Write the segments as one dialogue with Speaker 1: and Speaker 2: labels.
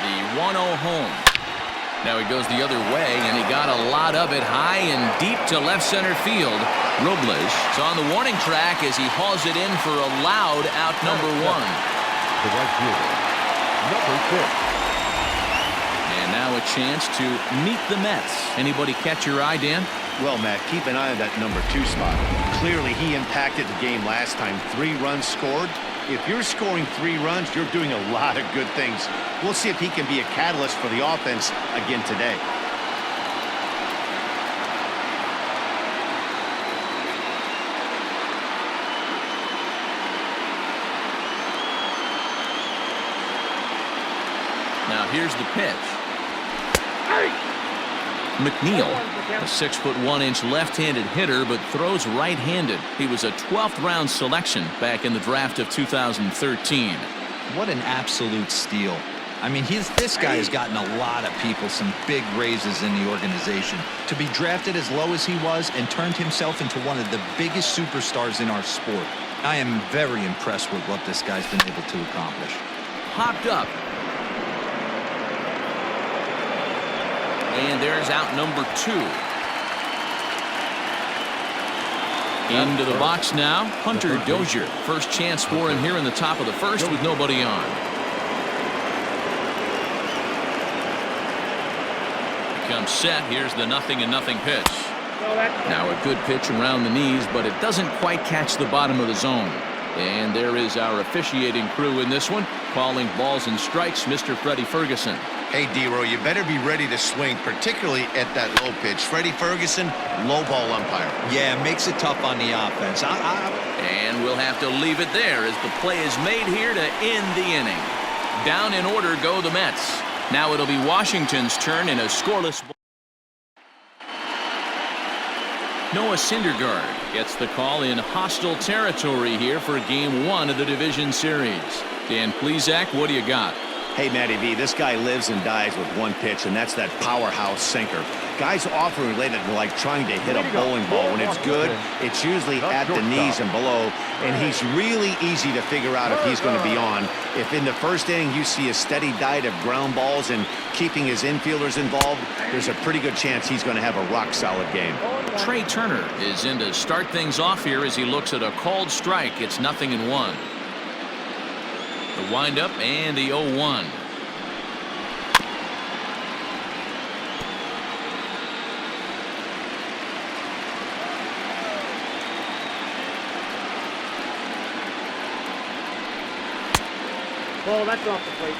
Speaker 1: the 1-0 home. Now he goes the other way, and he got a lot of it high and deep to left center field. Robles is on the warning track as he hauls it in for a loud out number 1.
Speaker 2: The right fielder, number 6.
Speaker 1: And now a chance to meet the Mets. Anybody catch your eye, Dan?
Speaker 3: Well, Matt, keep an eye on that number 2 spot. Clearly, he impacted the game last time. 3 runs scored. If you're scoring 3 runs, you're doing a lot of good things. We'll see if he can be a catalyst for the offense again today.
Speaker 1: Now here's the pitch. McNeil, a 6'1" left-handed hitter, but throws right-handed. He was a 12th round selection back in the draft of 2013.
Speaker 4: What an absolute steal. I mean, this guy has gotten a lot of people some big raises in the organization. To be drafted as low as he was and turned himself into one of the biggest superstars in our sport. I am very impressed with what this guy's been able to accomplish.
Speaker 1: Hopped up. And there's out number 2. Into the box now, Hunter Dozier. First chance for him here in the top of the first with nobody on. Comes set. Here's the 0-0 pitch. Now a good pitch around the knees, but it doesn't quite catch the bottom of the zone. And there is our officiating crew in this one, calling balls and strikes, Mr. Freddie Ferguson.
Speaker 3: Hey, D-Row, you better be ready to swing, particularly at that low pitch. Freddie Ferguson, low ball umpire.
Speaker 4: Yeah, makes it tough on the offense.
Speaker 1: And we'll have to leave it there as the play is made here to end the inning. Down in order go the Mets. Now it'll be Washington's turn in a scoreless ball. Noah Syndergaard gets the call in hostile territory here for Game 1 of the division series. Dan Plesac, what do you got?
Speaker 3: Hey, Matty V, this guy lives and dies with one pitch, and that's that powerhouse sinker. Guys often relate it to like trying to hit a bowling ball. When it's good, it's usually at the knees and below, and he's really easy to figure out if he's going to be on. If in the first inning you see a steady diet of ground balls and keeping his infielders involved, there's a pretty good chance he's going to have a rock-solid game.
Speaker 1: Trey Turner is in to start things off here as he looks at a called strike. It's 0-1. The windup and the 0-1.
Speaker 5: Ball, that's off the plate.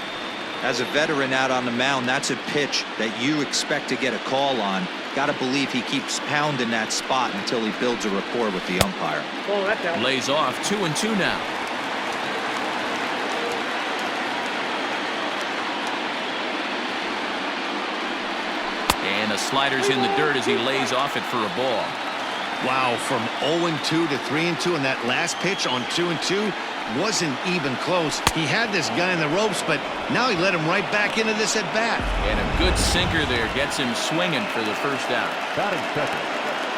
Speaker 4: As a veteran out on the mound, that's a pitch that you expect to get a call on. Got to believe he keeps pounding that spot until he builds a rapport with the umpire.
Speaker 5: Ball, that's out.
Speaker 1: Lays off 2-2 now. And the slider's in the dirt as he lays off it for a ball.
Speaker 3: Wow, from 0-2 to 3-2, and that last pitch on 2-2 wasn't even close. He had this guy in the ropes, but now he let him right back into this at bat.
Speaker 1: And a good sinker there gets him swinging for the first out.
Speaker 2: Batting second.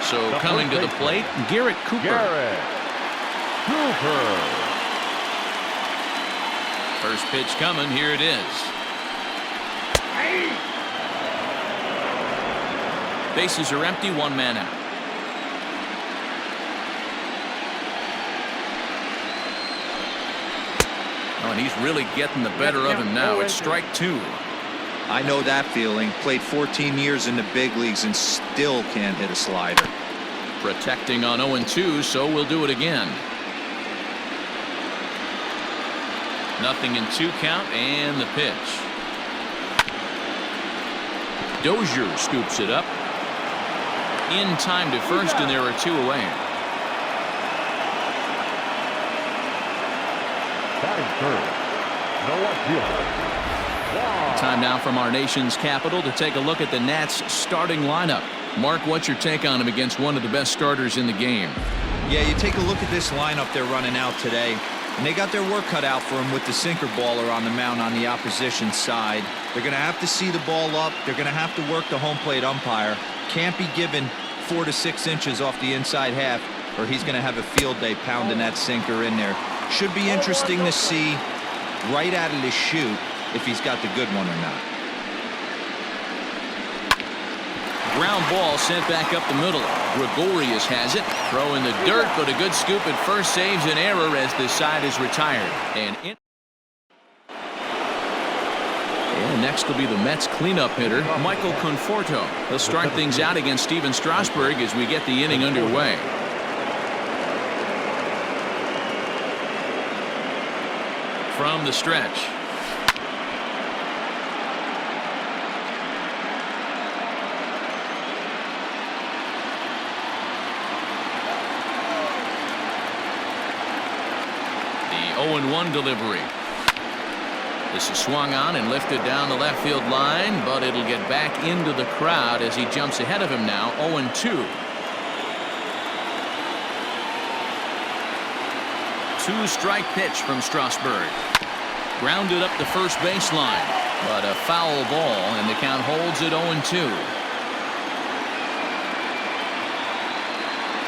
Speaker 1: So coming to the plate, Garrett Cooper. First pitch coming. Here it is. Bases are empty, 1 man out. Oh, and he's really getting the better of him now. It's strike 2.
Speaker 4: I know that feeling. Played 14 years in the big leagues and still can't hit a slider.
Speaker 1: Protecting on 0-2, so we'll do it again. 0-2 count and the pitch. Dozier scoops it up. In time to first, and there are 2 away.
Speaker 2: Batting third. Noah Fielder.
Speaker 1: Time now from our nation's capital to take a look at the Nats starting lineup. Mark, what's your take on him against one of the best starters in the game?
Speaker 4: Yeah, you take a look at this lineup they're running out today, and they got their work cut out for him with the sinker baller on the mound on the opposition side. They're going to have to see the ball up. They're going to have to work the home plate umpire. Can't be given 4 to 6 inches off the inside half, or he's going to have a field day pounding that sinker in there. Should be interesting to see right out of the chute if he's got the good one or not.
Speaker 1: Ground ball sent back up the middle. Gregorius has it. Throw in the dirt, but a good scoop at first saves an error as this side is retired. And next will be the Mets cleanup hitter, Michael Conforto. He'll start things out against Steven Strasburg as we get the inning underway. From the stretch. The 0-1 delivery. This is swung on and lifted down the left field line, but it'll get back into the crowd as he jumps ahead of him now. 0-2. Two-strike pitch from Strasburg. Grounded up the first baseline, but a foul ball, and the count holds at 0-2.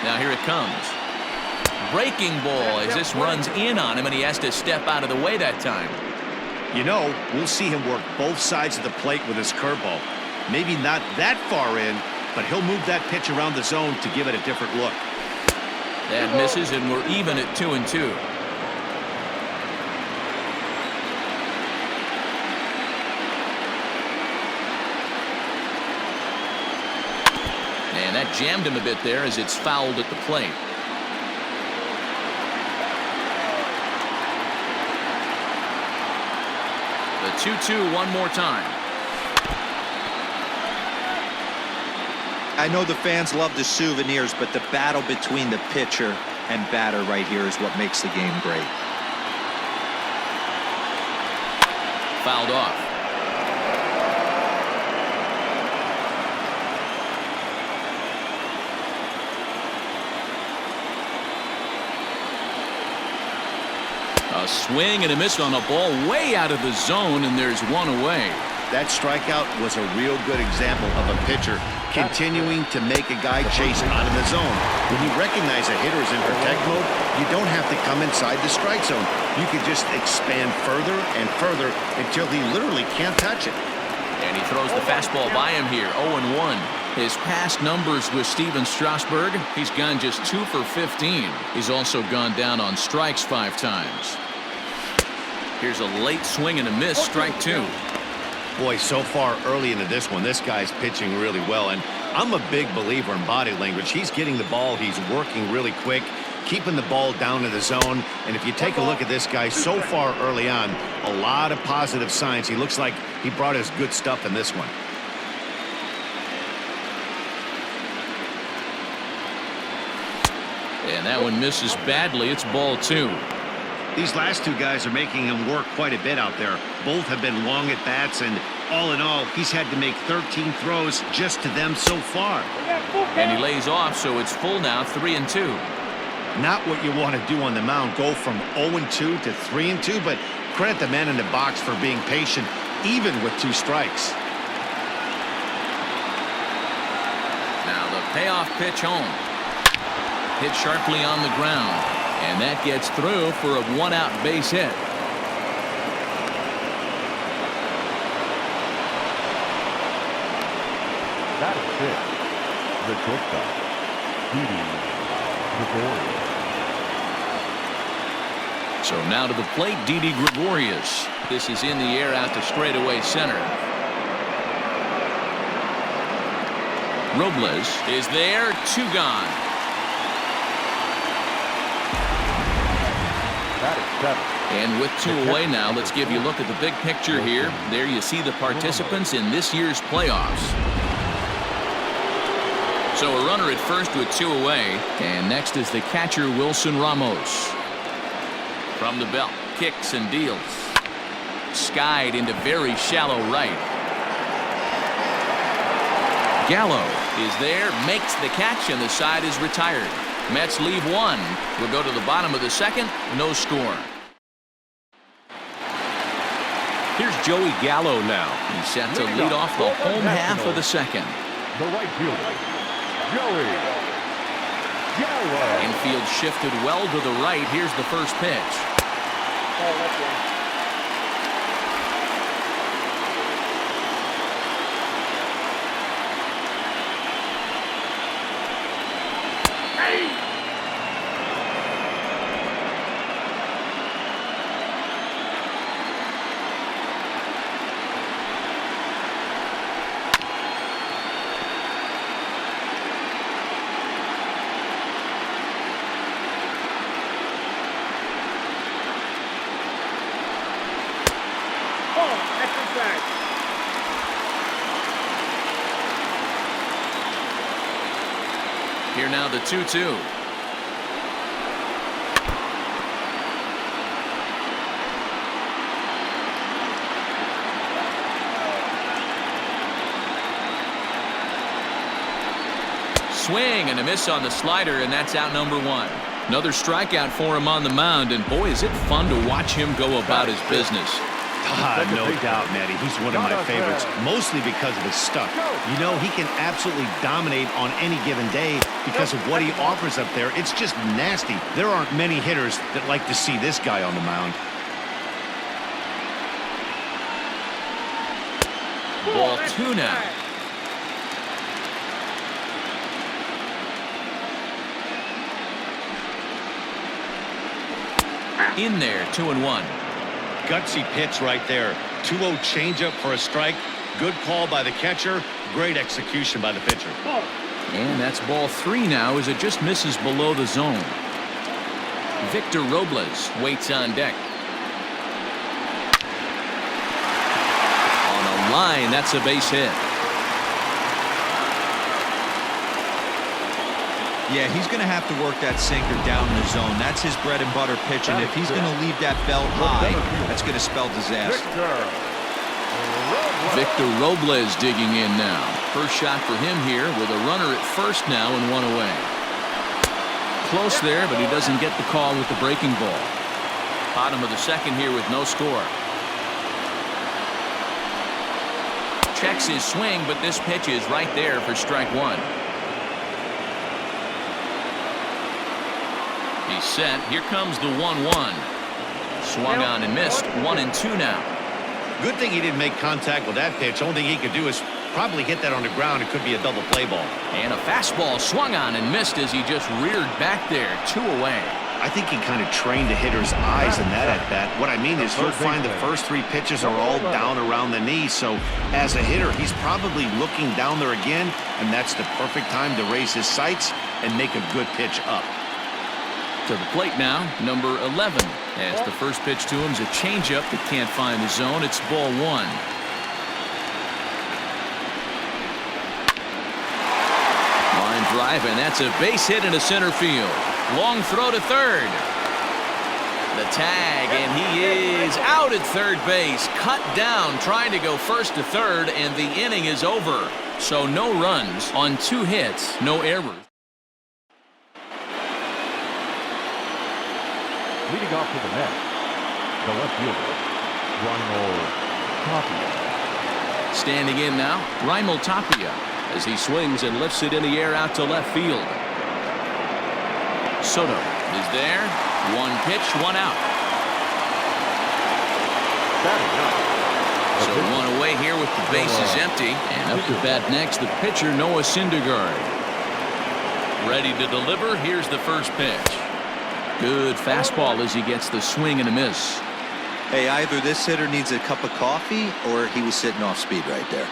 Speaker 1: Now here it comes. Breaking ball as this runs in on him, and he has to step out of the way that time.
Speaker 3: You know, we'll see him work both sides of the plate with his curveball. Maybe not that far in, but he'll move that pitch around the zone to give it a different look.
Speaker 1: That misses, and we're even at 2-2. And that jammed him a bit there as it's fouled at the plate. The 2-2 one more time.
Speaker 4: I know the fans love the souvenirs, but the battle between the pitcher and batter right here is what makes the game great.
Speaker 1: Fouled off. A swing and a miss on a ball way out of the zone, and there's one away.
Speaker 3: That strikeout was a real good example of a pitcher continuing to make a guy chase out of the zone. When you recognize a hitter is in protect mode, you don't have to come inside the strike zone. You can just expand further and further until he literally can't touch it.
Speaker 1: And he throws the fastball by him here. 0-1. His past numbers with Steven Strasburg, he's gone just 2 for 15. He's also gone down on strikes 5 times. Here's a late swing and a miss, strike 2.
Speaker 3: Boy, so far early into this one, this guy's pitching really well, and I'm a big believer in body language. He's getting the ball, he's working really quick, keeping the ball down in the zone, and if you take a look at this guy so far early on, a lot of positive signs. He looks like he brought his good stuff in this one.
Speaker 1: And that one misses badly. It's ball 2.
Speaker 3: These last two guys are making him work quite a bit out there. Both have been long at bats, and all in all, he's had to make 13 throws just to them so far.
Speaker 1: And he lays off, so it's full now, 3-2.
Speaker 3: Not what you want to do on the mound, go from 0-2 to 3-2, but credit the man in the box for being patient, even with 2 strikes.
Speaker 1: Now the payoff pitch home. Hit sharply on the ground, and that gets through for a 1-out base hit.
Speaker 2: That is it. The shortstop, Gregorius.
Speaker 1: So now to the plate, Didi Gregorius. This is in the air out to straightaway center. Robles is there, 2 gone.
Speaker 2: That is 7.
Speaker 1: And with 2 away now, let's give you a look at the big picture here. There you see the participants in this year's playoffs. So a runner at first with 2 away. And next is the catcher, Wilson Ramos. From the belt, kicks and deals. Skied into very shallow right. Gallo is there, makes the catch, and the side is retired. Mets leave 1. We'll go to the bottom of the 2nd. No score. Here's Joey Gallo now. He's set to lead off the home half of the 2nd.
Speaker 2: The right fielder, Joey Gallo.
Speaker 1: Infield shifted well to the right. Here's the first pitch.
Speaker 5: Oh, that's right. Contact.
Speaker 1: Here now the 2-2. Swing and a miss on the slider, and that's out number 1. Another strikeout for him on the mound, and boy, is it fun to watch him go about his business.
Speaker 3: No doubt, Matty. He's one of my favorites, mostly because of his stuff. You know, he can absolutely dominate on any given day because of what he offers up there. It's just nasty. There aren't many hitters that like to see this guy on the mound.
Speaker 1: Ball 2 now. In there, 2-1.
Speaker 3: Gutsy pitch right there. 2-0 changeup for a strike. Good call by the catcher. Great execution by the pitcher.
Speaker 1: And that's ball 3 now as it just misses below the zone. Victor Robles waits on deck. On a line, that's a base hit.
Speaker 4: Yeah, he's going to have to work that sinker down in the zone. That's his bread and butter pitch, and if he's going to leave that belt high, that's going to spell disaster.
Speaker 1: Victor Robles digging in now. First shot for him here with a runner at first now and 1 away. Close there, but he doesn't get the call with the breaking ball. Bottom of the second here with no score. Checks his swing, but this pitch is right there for strike 1. He's set. Here comes the 1-1. Swung on and missed. 1-2 now.
Speaker 3: Good thing he didn't make contact with that pitch. Only thing he could do is probably hit that on the ground. It could be a double play ball.
Speaker 1: And a fastball swung on and missed as he just reared back there. 2 away.
Speaker 3: I think he kind of trained the hitter's eyes in that at bat. What I mean is he'll find the first 3 pitches are all down around the knee. So as a hitter, he's probably looking down there again, and that's the perfect time to raise his sights and make a good pitch up.
Speaker 1: To the plate now, number 11. As the first pitch to him is a changeup that can't find the zone. It's ball 1. Line drive, and that's a base hit into center field. Long throw to third. The tag, and he is out at third base. Cut down, trying to go first to third, and the inning is over. So no runs on 2 hits, no errors.
Speaker 2: Leading off to the net, the left fielder, Tapia.
Speaker 1: Standing in now, Tapia, as he swings and lifts it in the air out to left field. Soto is there. 1 pitch, 1 out. So 1 away here with the bases empty. And up to bat next, the pitcher, Noah Syndergaard. Ready to deliver. Here's the first pitch. Good fastball as he gets the swing and a miss.
Speaker 6: Hey, either this hitter needs a cup of coffee or he was sitting off speed right there.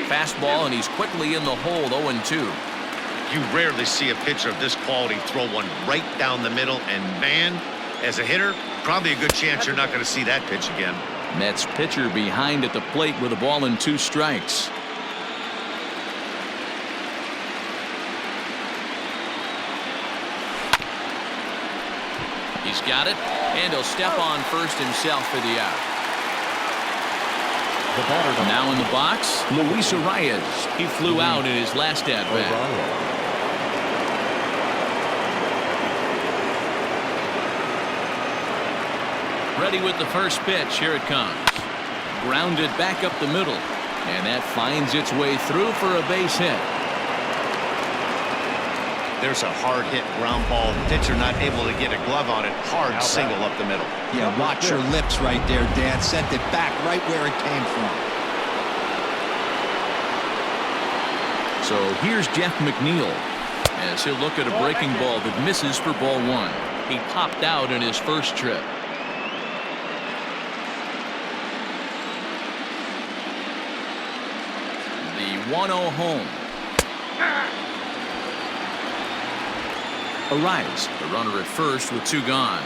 Speaker 1: Fastball, and he's quickly in the hole. 0-2.
Speaker 3: You rarely see a pitcher of this quality throw one right down the middle, and man, as a hitter, probably a good chance you're not going to see that pitch again.
Speaker 1: Mets pitcher behind at the plate with a ball and 2 strikes. He's got it, and he'll step on first himself for the out. Now in the box, Luis Arias. He flew out in his last at-bat. Ready with the first pitch. Here it comes. Grounded back up the middle, and that finds its way through for a base hit.
Speaker 3: There's a hard hit ground ball. Pitcher not able to get a glove on it. Hard single up the middle.
Speaker 4: Yeah, watch your lips right there, Dan. Sent it back right where it came from.
Speaker 1: So here's Jeff McNeil as he'll look at a breaking ball that misses for ball 1. He popped out in his first trip. The 1-0 home. Arias, the runner at first with 2 gone.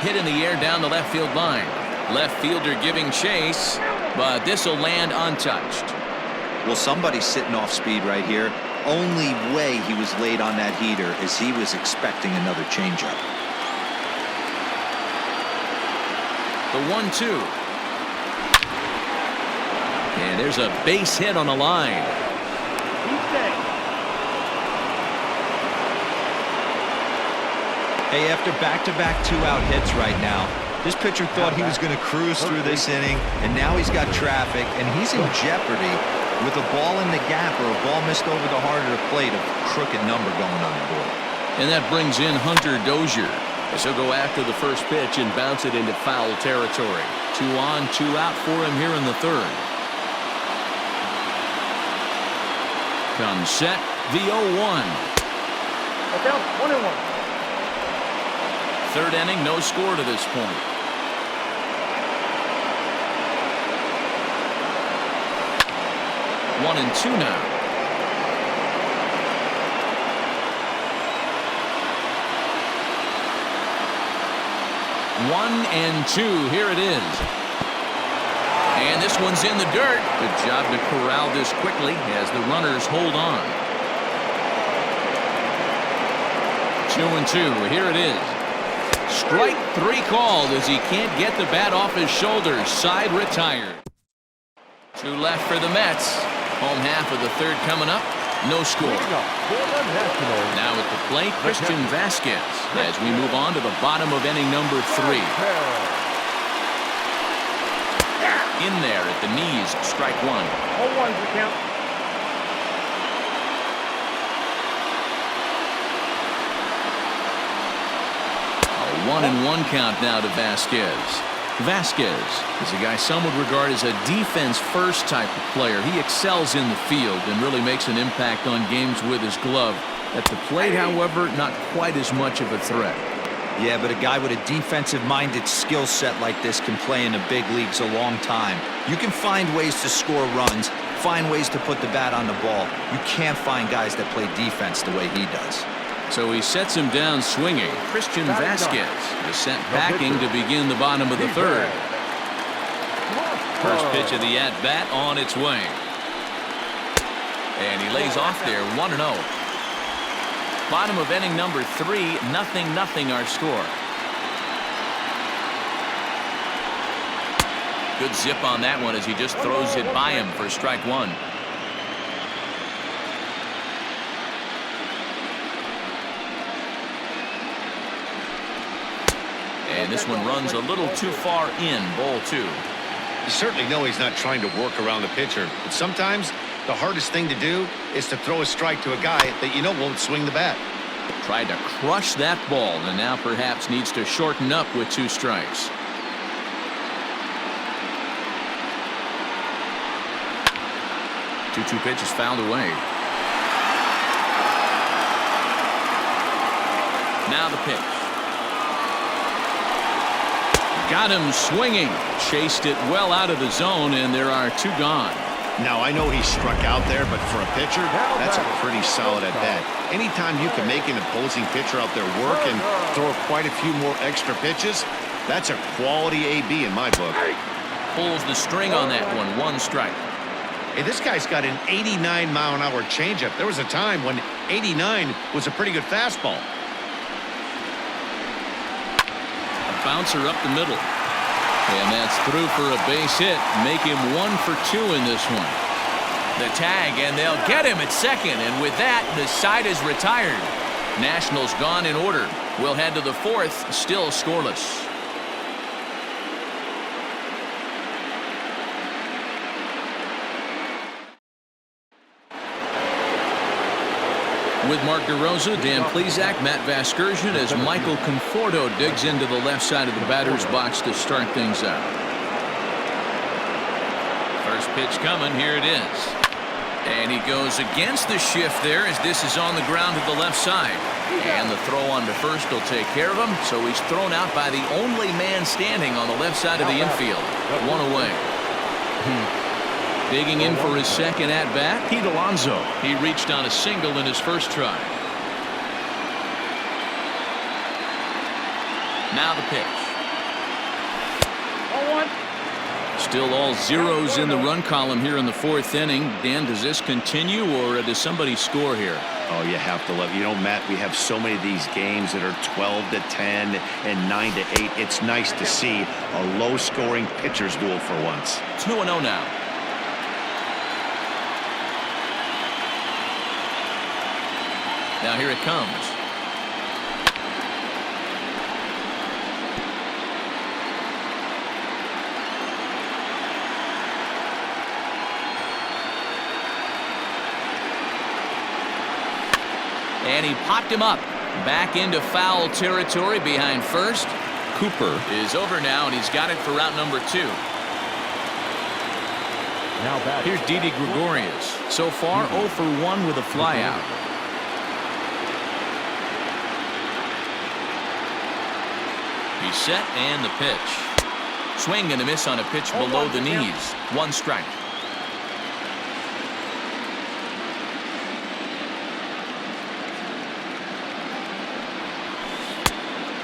Speaker 1: Hit in the air down the left field line. Left fielder giving chase, but this will land untouched.
Speaker 6: Well, somebody's sitting off speed right here. Only way he was late on that heater is he was expecting another changeup.
Speaker 1: The 1-2. And there's a base hit on the line.
Speaker 4: Hey, after back-to-back two-out hits right now, this pitcher thought he was going to cruise through this inning, and now he's got traffic, and he's in jeopardy with a ball in the gap or a ball missed over the heart of the plate, a crooked number going on the board.
Speaker 1: And that brings in Hunter Dozier, as he'll go after the first pitch and bounce it into foul territory. 2 on, 2 out for him here in the third. Comes set, the 0-1.
Speaker 5: Okay, 1-1.
Speaker 1: Third inning, no score to this point. One and 2 now. One and 2. Here it is. And this one's in the dirt. Good job to corral this quickly as the runners hold on. 2 and 2. Here it is. Strike 3 called as he can't get the bat off his shoulders. Side retired. 2 left for the Mets. Home half of the third coming up. No score. Now at the plate, Christian Vasquez as we move on to the bottom of inning number 3. In there at the knees, strike 1.
Speaker 5: 0-1's the count.
Speaker 1: A 1-1 count now to Vasquez. Vasquez is a guy some would regard as a defense-first type of player. He excels in the field and really makes an impact on games with his glove. At the plate, however, not quite as much of a threat.
Speaker 4: Yeah, but a guy with a defensive-minded skill set like this can play in the big leagues a long time. You can find ways to score runs, find ways to put the bat on the ball. You can't find guys that play defense the way he does.
Speaker 1: So he sets him down swinging. Christian Vasquez is sent packing to begin the bottom of the third. First pitch of the at-bat on its way. And he lays off there 1-0. Bottom of inning number 3, 0-0 our score. Good zip on that one as he just throws it by him for strike 1. And this one runs a little too far in, ball 2.
Speaker 3: You certainly know he's not trying to work around the pitcher, but sometimes the hardest thing to do is to throw a strike to a guy that you know won't swing the bat.
Speaker 1: Tried to crush that ball and now perhaps needs to shorten up with 2 strikes. Two pitches fouled away. Now the pitch. Got him swinging. Chased it well out of the zone, and there are 2 gone.
Speaker 3: Now, I know he struck out there, but for a pitcher, that's a pretty solid at bat. Anytime you can make an opposing pitcher out there work and throw quite a few more extra pitches, that's a quality AB in my book.
Speaker 1: Pulls the string on that one. 1 strike.
Speaker 3: Hey, this guy's got an 89-mile-an-hour changeup. There was a time when 89 was a pretty good fastball.
Speaker 1: Bouncer up the middle. And that's through for a base hit. Make him 1 for 2 in this one. The tag, and they'll get him at second. And with that, the side is retired. Nationals gone in order. We'll head to the 4th, still scoreless. With Mark DeRosa, Dan Plesac, Matt Vasgersian as Michael Conforto digs into the left side of the batter's box to start things out. First pitch coming, here it is. And he goes against the shift there as this is on the ground to the left side. And the throw on to first will take care of him, so he's thrown out by the only man standing on the left side of the infield. 1 away. Digging in for his second at-bat, Pete Alonso. He reached on a single in his first try. Now the pitch. Still all zeros in the run column here in the fourth inning. Dan, does this continue or does somebody score here?
Speaker 3: Oh, you have to love. You know, Matt, we have so many of these games that are 12-10 and 9-8. It's nice to see a low-scoring pitcher's duel for once.
Speaker 1: 2-0 now. Now here it comes. And he popped him up. Back into foul territory behind first. Cooper is over now, and he's got it for route number 2.
Speaker 2: Now back.
Speaker 1: Here's Didi Gregorius. So far, 0 for 1 with a flyout. He's set, and the pitch. Swing and a miss on a pitch below the knees. 1 strike.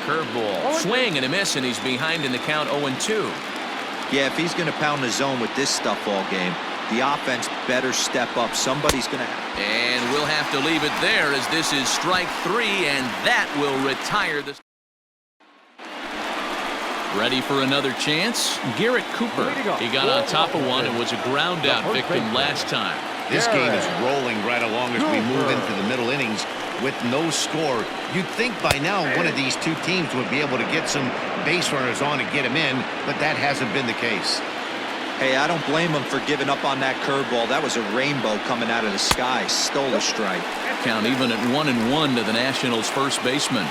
Speaker 1: Curveball. Swing and a miss, and he's behind in the count 0-2.
Speaker 6: Yeah, if he's going to pound the zone with this stuff all game, the offense better step up. Somebody's going to.
Speaker 1: And we'll have to leave it there as this is strike 3, and that will retire the. Ready for another chance? Garrett Cooper. He got on top of one and was a ground out victim last time.
Speaker 3: This game is rolling right along as we move into the middle innings with no score. You'd think by now one of these two teams would be able to get some base runners on and get them in, but that hasn't been the case.
Speaker 6: Hey, I don't blame him for giving up on that curveball. That was a rainbow coming out of the sky. Stole a strike.
Speaker 1: Count even at 1-1 to the Nationals' first baseman.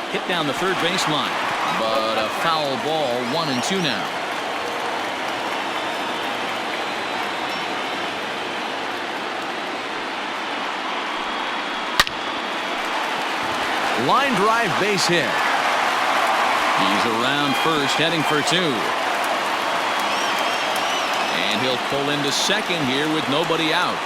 Speaker 1: Hit down the third baseline, but a foul ball. 1-2 now. Line drive, base hit. He's around first, heading for 2. And he'll pull into second here with nobody out.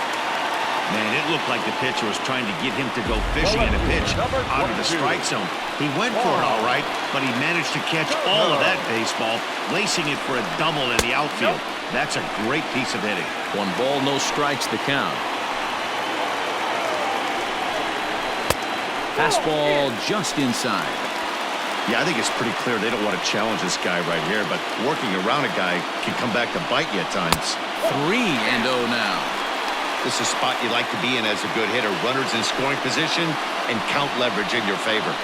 Speaker 3: Man, it looked like the pitcher was trying to get him to go fishing in a pitch out of the strike zone. He went for it all right, but he managed to catch all of that baseball, lacing it for a double in the outfield. That's a great piece of hitting.
Speaker 1: 1 ball, no strikes, the count. Fastball just inside.
Speaker 3: Yeah, I think it's pretty clear they don't want to challenge this guy right here, but working around a guy can come back to bite you at times.
Speaker 1: 3-0 now.
Speaker 3: This is a spot you like to be in as a good hitter. Runners in scoring position and count leverage in your favor.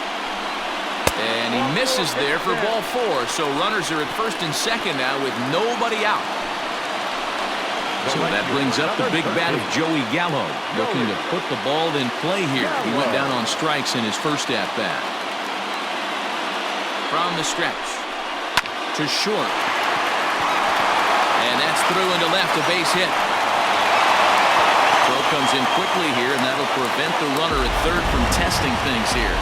Speaker 1: And he misses there for ball 4. So runners are at first and second now with nobody out. So that brings up the big bat of Joey Gallo, looking to put the ball in play here. He went down on strikes in his first at-bat. From the stretch to short. And that's through into left, a base hit. Throw comes in quickly here, and that'll prevent the runner at third from testing things here.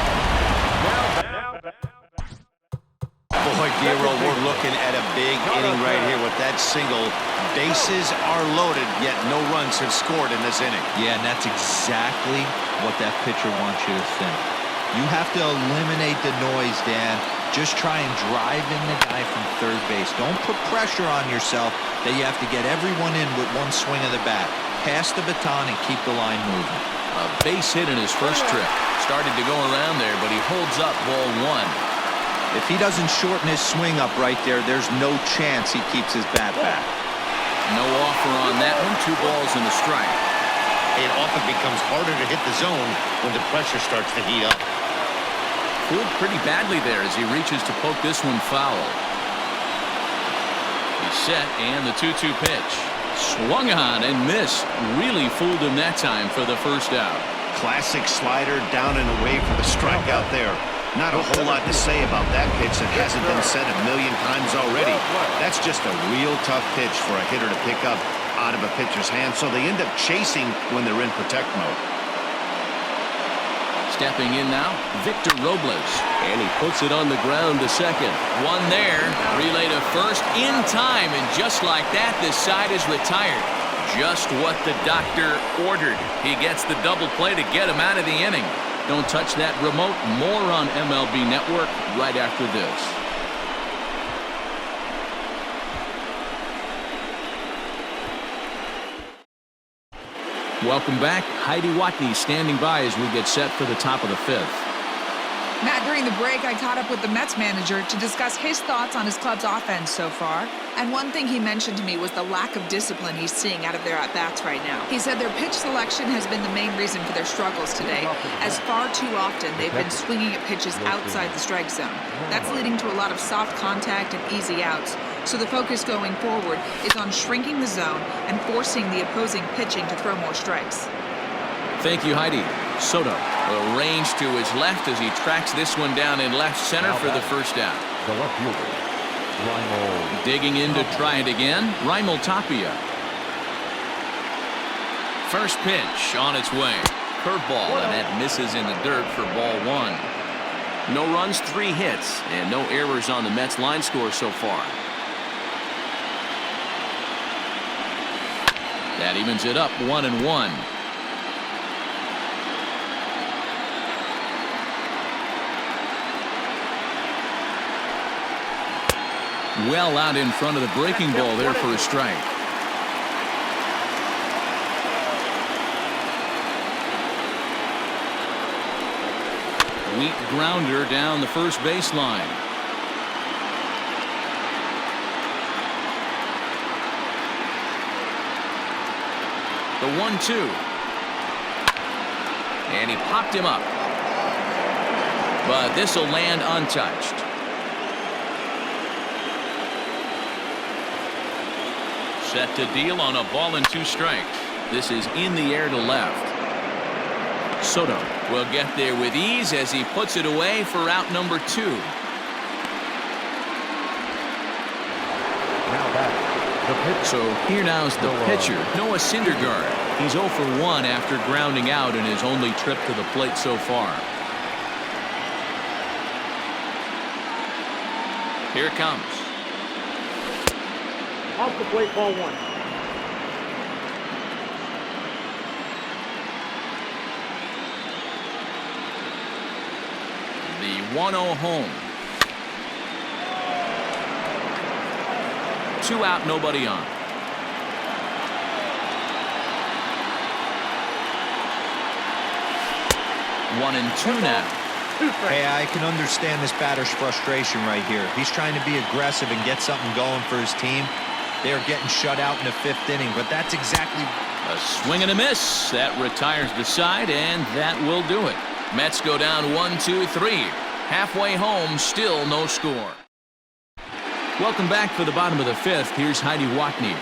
Speaker 3: Boy, Giro, we're looking at a big inning right here with that single. Bases are loaded, yet no runs have scored in this inning.
Speaker 4: Yeah, and that's exactly what that pitcher wants you to think. You have to eliminate the noise, Dan. Just try and drive in the guy from third base. Don't put pressure on yourself that you have to get everyone in with one swing of the bat. Pass the baton and keep the line moving.
Speaker 1: A base hit in his first trip. Started to go around there, but he holds up ball 1.
Speaker 6: If he doesn't shorten his swing up right there, there's no chance he keeps his bat back.
Speaker 1: No offer on that one. 2 balls and a strike.
Speaker 3: It often becomes harder to hit the zone when the pressure starts to heat up.
Speaker 1: Fooled pretty badly there as he reaches to poke this one foul. He's set, and the 2-2 pitch. Swung on and missed. Really fooled him that time for the first out.
Speaker 3: Classic slider down and away for the strikeout there. Not a whole lot to say about that pitch that hasn't been said a million times already. That's just a real tough pitch for a hitter to pick up out of a pitcher's hand, so they end up chasing when they're in protect mode.
Speaker 1: Stepping in now, Victor Robles. And he puts it on the ground to second. One there, relay to first in time, and just like that, this side is retired. Just what the doctor ordered. He gets the double play to get him out of the inning. Don't touch that remote. More on MLB Network right after this. Welcome back. Heidi Watney standing by as we get set for the top of the fifth.
Speaker 7: Matt, during the break, I caught up with the Mets manager to discuss his thoughts on his club's offense so far. And one thing he mentioned to me was the lack of discipline he's seeing out of their at-bats right now. He said their pitch selection has been the main reason for their struggles today, as far too often they've been swinging at pitches outside the strike zone. That's leading to a lot of soft contact and easy outs. So the focus going forward is on shrinking the zone and forcing the opposing pitching to throw more strikes.
Speaker 1: Thank you, Heidi. Soto will range to his left as he tracks this one down in left center for the first out.
Speaker 2: The left fielder, Raimel.
Speaker 1: Digging in to try it again, Raimel Tapia. First pitch on its way. Curveball, and that misses in the dirt for ball one. No runs, 3 hits, and no errors on the Mets line score so far. That evens it up 1-1. Well out in front of the breaking ball there for a strike. Weak grounder down the first baseline. The 1-2. And he popped him up. But this will land untouched. Set to deal on a ball and 2 strikes. This is in the air to left. Soto will get there with ease as he puts it away for out number 2.
Speaker 2: Now back. The pitch.
Speaker 1: So here now's the pitcher, Noah Syndergaard. He's 0 for 1 after grounding out in his only trip to the plate so far. Here it comes.
Speaker 5: Off the plate, ball 1.
Speaker 1: The 1-0 home. 2 out, nobody on. 1-2 now.
Speaker 4: Hey, I can understand this batter's frustration right here. He's trying to be aggressive and get something going for his team. They're getting shut out in the 5th inning, but that's exactly...
Speaker 1: A swing and a miss. That retires the side, and that will do it. Mets go down 1-2-3. Halfway home, still no score. Welcome back for the bottom of the 5th. Here's Heidi Watney.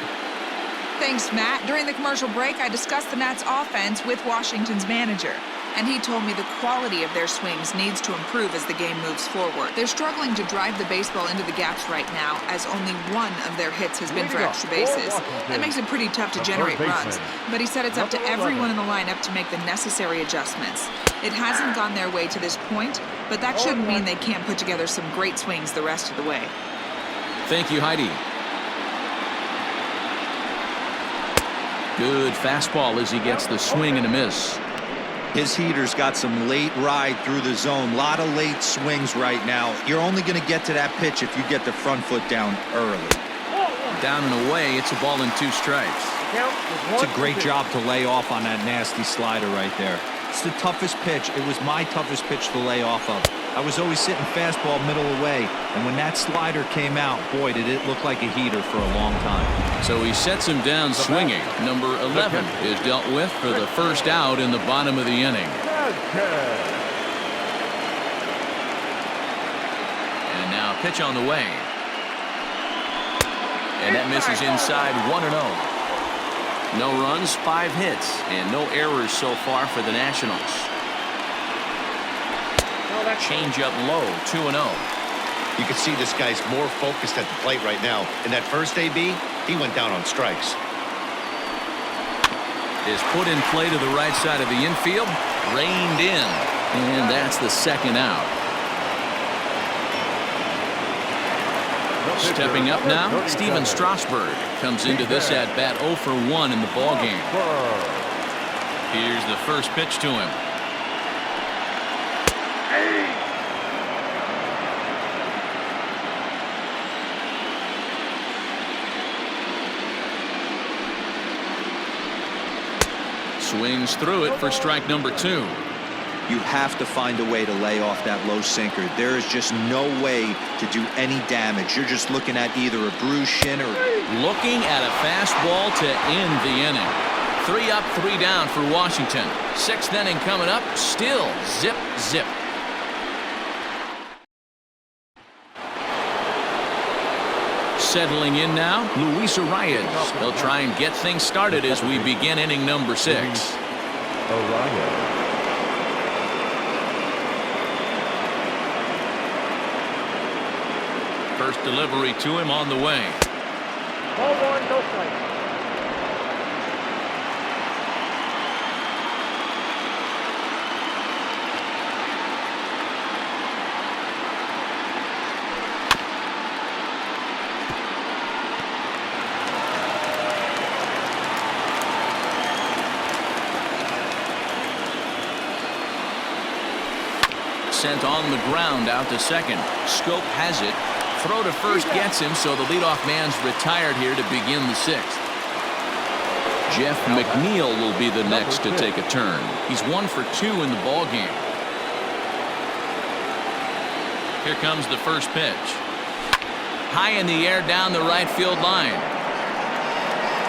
Speaker 7: Thanks, Matt. During the commercial break, I discussed the Nats' offense with Washington's manager. And he told me the quality of their swings needs to improve as the game moves forward. They're struggling to drive the baseball into the gaps right now, as only 1 of their hits has been for extra bases. That makes it pretty tough to generate runs. But he said it's up to everyone in the lineup to make the necessary adjustments. It hasn't gone their way to this point, but that shouldn't mean they can't put together some great swings the rest of the way.
Speaker 1: Thank you, Heidi. Good fastball as he gets the swing and a miss.
Speaker 6: His heater's got some late ride through the zone. A lot of late swings right now. You're only going to get to that pitch if you get the front foot down early.
Speaker 1: Down and away, it's a ball and 2 strikes.
Speaker 4: It's a great job to lay off on that nasty slider right there. It's the toughest pitch. It was my toughest pitch to lay off of. I was always sitting fastball middle away, and when that slider came out, boy, did it look like a heater for a long time.
Speaker 1: So he sets him down swinging. Number 11 is dealt with for the first out in the bottom of the inning. And now pitch on the way. And that misses inside 1-0. No runs, 5 hits, and no errors so far for the Nationals. Change up low, 2-0.
Speaker 3: You can see this guy's more focused at the plate right now. In that first AB, he went down on strikes.
Speaker 1: Is put in play to the right side of the infield, reined in, and that's the second out. Stepping up now, Steven Strasburg comes into this at bat 0 for 1 in the ballgame. Here's the first pitch to him. Swings through it for strike number 2.
Speaker 6: You have to find a way to lay off that low sinker. There is just no way to do any damage. You're just looking at either a bruised shin or...
Speaker 1: Looking at a fastball to end the inning. 3 up, 3 down for Washington. 6th inning coming up. Still zip, zip. Settling in now, Luis Arias. They'll try and get things started as we begin inning number 6.
Speaker 2: Arias.
Speaker 1: First delivery to him on the way.
Speaker 5: Ball 1, no strike.
Speaker 1: Sent on the ground out to second. Scope has it. Throw to first gets him, so the leadoff man's retired here to begin the 6th. Jeff McNeil will be the next to take a turn. He's 1 for 2 in the ball game. Here comes the first pitch. High in the air down the right field line.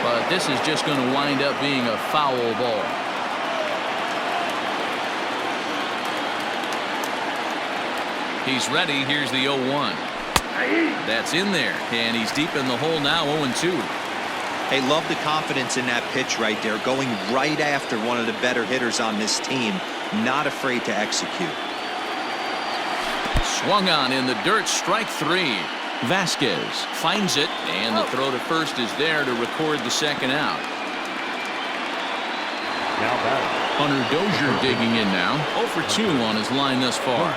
Speaker 1: But this is just going to wind up being a foul ball. He's ready. Here's the 0-1. That's in there, and he's deep in the hole now, 0-2.
Speaker 6: Hey, love the confidence in that pitch right there, going right after one of the better hitters on this team, not afraid to execute.
Speaker 1: Swung on in the dirt, strike 3. Vasquez finds it, and the throw to first is there to record the second out.
Speaker 2: Now batting.
Speaker 1: Hunter Dozier digging in now, 0 for 2 on his line thus far.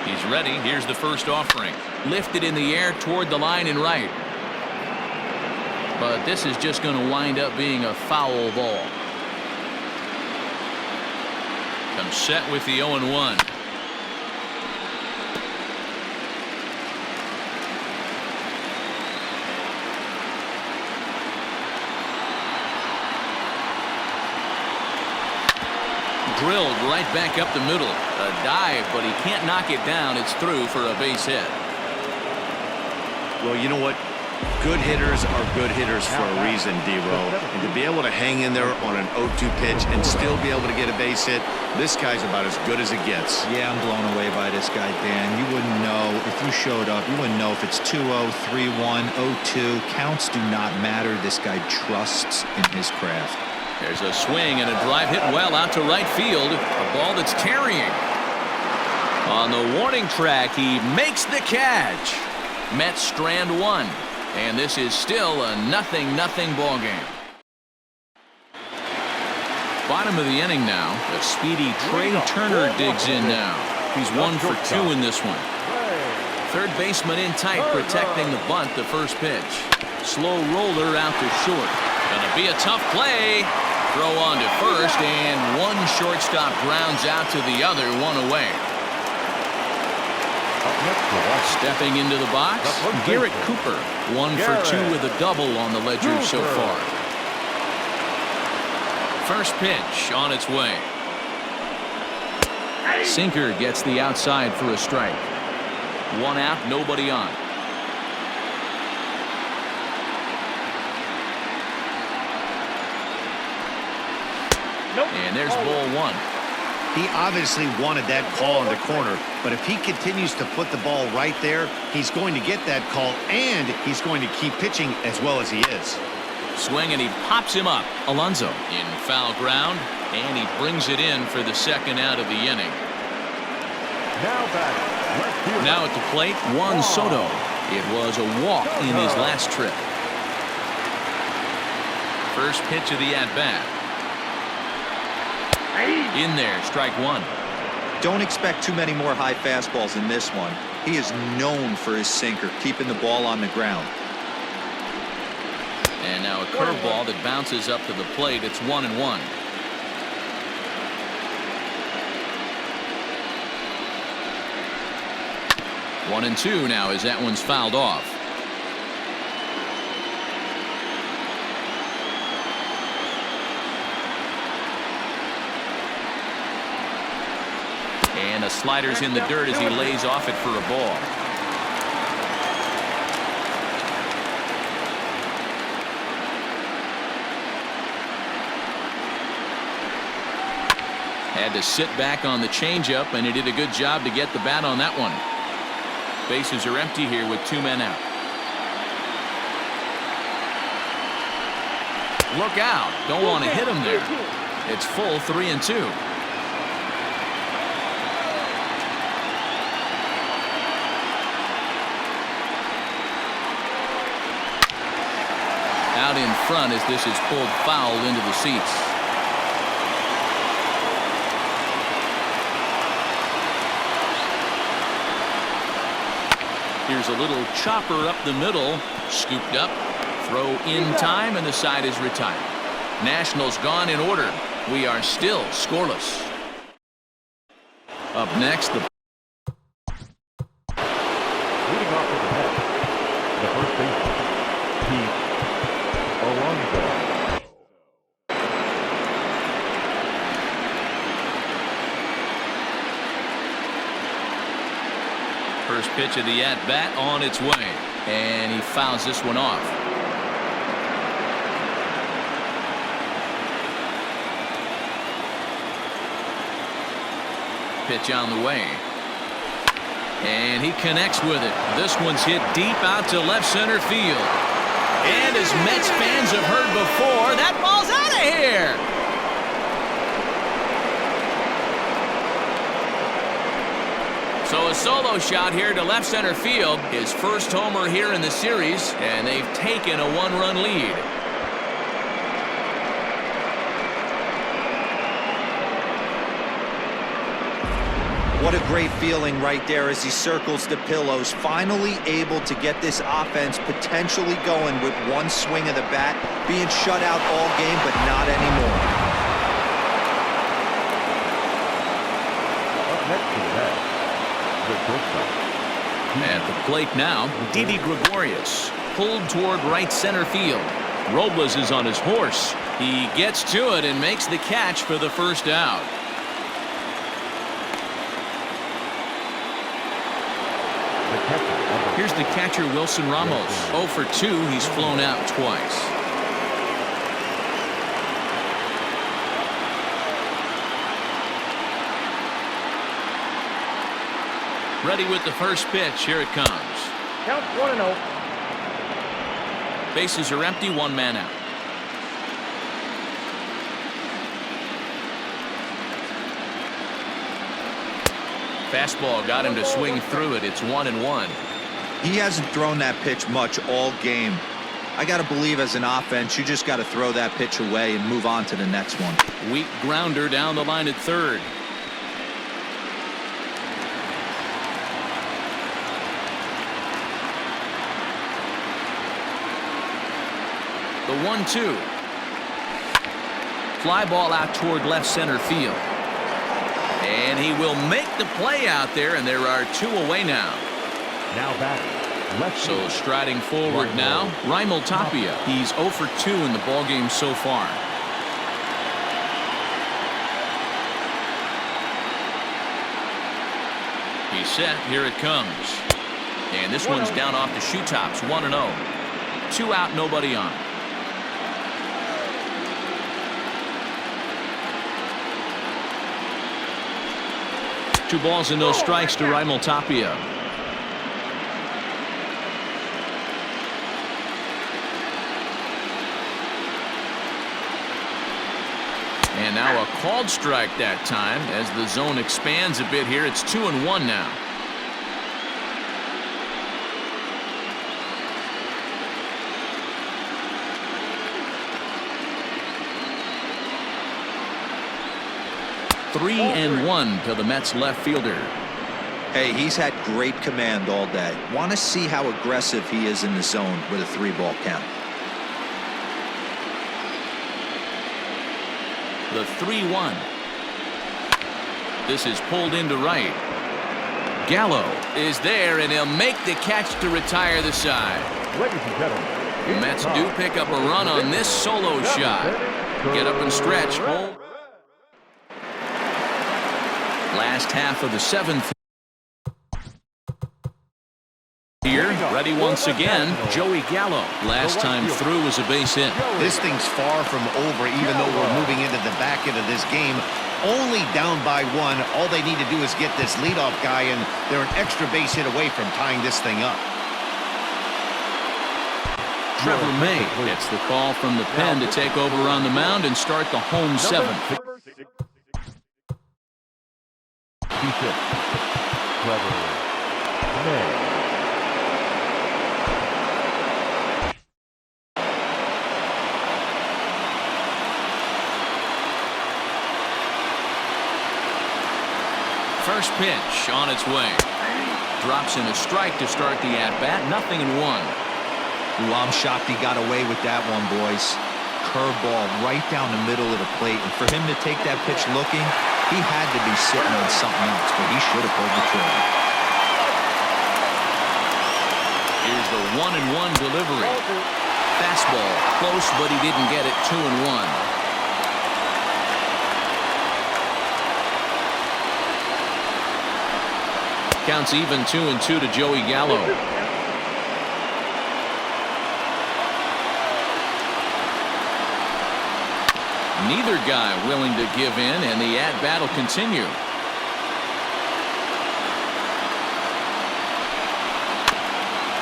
Speaker 1: He's ready. Here's the first offering. Lifted in the air toward the line and right. But this is just going to wind up being a foul ball. Comes set with the 0-1. Drilled right back up the middle. A dive, but he can't knock it down. It's through for a base hit.
Speaker 3: Well, you know what? Good hitters are good hitters for a reason, D-Row. And to be able to hang in there on an 0-2 pitch and still be able to get a base hit, this guy's about as good as it gets.
Speaker 6: Yeah, I'm blown away by this guy, Dan. You wouldn't know if you showed up. You wouldn't know if it's 2-0, 3-1, 0-2. Counts do not matter. This guy trusts in his craft.
Speaker 1: There's a swing and a drive hit well out to right field. A ball that's carrying. On the warning track, he makes the catch. Mets strand 1. And this is still a 0-0 ball game. Bottom of the inning now. The speedy Trey Turner digs in now. He's 1 for 2 in this one. Third baseman in tight, protecting the bunt. The first pitch. Slow roller out to short. Gonna be a tough play. Throw on to first, and one shortstop grounds out to the other, 1 away. Stepping into the box, Garrett Cooper, 1 for 2 with a double on the ledger so far. First pitch on its way. Sinker gets the outside for a strike. 1 out, nobody on. And there's ball 1.
Speaker 3: He obviously wanted that call in the corner, but if he continues to put the ball right there, he's going to get that call, and he's going to keep pitching as well as he is.
Speaker 1: Swing, and he pops him up. Alonso in foul ground, and he brings it in for the second out of the inning. Now at the plate, Juan Soto. It was a walk in his last trip. First pitch of the at-bat. In there, strike 1.
Speaker 6: Don't expect too many more high fastballs in this one. He is known for his sinker, keeping the ball on the ground.
Speaker 1: And now a curveball that bounces up to the plate. It's 1-1. One and 2 now as that one's fouled off. the slider's in the dirt as he lays off it for a ball. Had to sit back on the changeup, and he did a good job to get the bat on that one. Bases are empty here with 2 men out. Look out. Don't want to hit him there. It's full 3-2. Out in front as this is pulled foul into the seats. Here's a little chopper up the middle, scooped up, throw in time, and the side is retired. Nationals gone in order. We are still scoreless. Up next, the
Speaker 2: Leading off to the net, the first baseman, Pete Alonso.
Speaker 1: first pitch of the at-bat on its way, and he fouls this one off. Pitch on the way, and he connects with it. This one's hit deep out to left center field, and as Mets fans have heard before, that ball's out of here. So a solo shot here to left center field, his first homer here in the series, and they've taken a one-run lead.
Speaker 4: What a great feeling right there as he circles the pillows, finally able to get this offense potentially going with one swing of the bat, being shut out all game, but not anymore.
Speaker 2: Up next to the bat, the shortstop.
Speaker 1: At the plate now, Didi Gregorius, pulled toward right center field. Robles is on his horse. He gets to it and makes the catch for the first out. Here's the catcher, Wilson Ramos. 0 for 2. He's flown out twice. Ready with the first pitch. Here it comes.
Speaker 5: Count 1-0.
Speaker 1: Bases are empty. One man out. Fastball got him to swing through it. It's 1-1.
Speaker 4: He hasn't thrown that pitch much all game. I got to believe as an offense, you just got to throw that pitch away and move on to the next one.
Speaker 1: Weak grounder down the line at third. The 1-2. Fly ball out toward left center field. And he will make the play out there, and there are 2 away now.
Speaker 2: Now back. Left
Speaker 1: So
Speaker 2: field.
Speaker 1: striding forward now, Raimel Tapia. He's 0 for 2 in the ballgame so far. He's set. Here it comes. And this one's down off the shoe tops. 1-0. 2 out, nobody on. Two balls and no strikes to Raimel Tapia. And now a called strike that time as the zone expands a bit here. It's 2-1 now. Three and 1 to the Mets left fielder.
Speaker 4: Hey, he's had great command all day. Want to see how aggressive he is in the zone with a 3-ball count.
Speaker 1: The 3-1. This is pulled into right. Gallo is there, and he'll make the catch to retire the side.
Speaker 2: Ladies and gentlemen,
Speaker 1: The Mets do pick up a run on this solo shot. Get up and stretch. Hold. Last half of the 7th. Here, ready once again, Joey Gallo. Last time through was a base hit.
Speaker 3: This thing's far from over, even though we're moving into the back end of this game. Only down by 1. All they need to do is get this leadoff guy, and they're an extra base hit away from tying this thing up.
Speaker 1: Trevor May gets the call from the pen to take over on the mound and start the home 7th.
Speaker 2: Trevor May.
Speaker 1: First pitch on its way. Drops in a strike to start the at-bat. 0-1.
Speaker 4: Ooh, I'm shocked he got away with that one, boys. Curveball right down the middle of the plate. And for him to take that pitch looking, he had to be sitting on something else, but he should have pulled the trigger.
Speaker 1: Here's the 1-1 delivery. Fastball close, but he didn't get it. 2-1. Counts even 2-2 to Joey Gallo. Neither guy willing to give in, and the at-bat will continue.